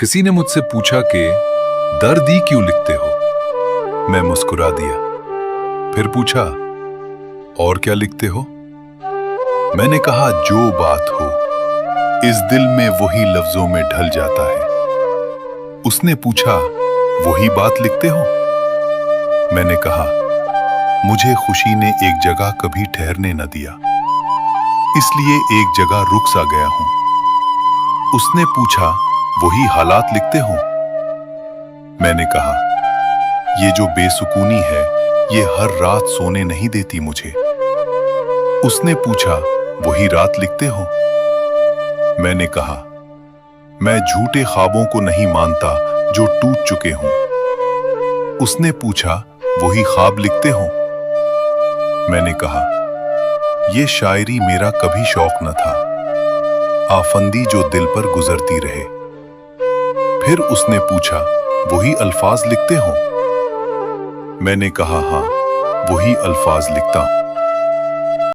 किसी ने मुझसे पूछा कि दर्द ही क्यों लिखते हो। मैं मुस्कुरा दिया। फिर पूछा, और क्या लिखते हो? मैंने कहा, जो बात हो इस दिल में वही लफ्जों में ढल जाता है। उसने पूछा, वही बात लिखते हो? मैंने कहा, मुझे खुशी ने एक जगह कभी ठहरने न दिया, इसलिए एक जगह रुक सा गया हूं। उसने पूछा, वही हालात लिखते हो? मैंने कहा, ये जो बेसुकूनी है ये हर रात सोने नहीं देती मुझे। उसने पूछा, वही रात लिखते हो? मैंने कहा, मैं झूठे ख्वाबों को नहीं मानता जो टूट चुके हों। उसने पूछा, वही ख्वाब लिखते हो? मैंने कहा, ये शायरी मेरा कभी शौक न था, आफंदी जो दिल पर गुजरती रहे। फिर उसने पूछा, वही अल्फाज लिखते हो? मैंने कहा, हाँ, वही अल्फाज लिखता हूं।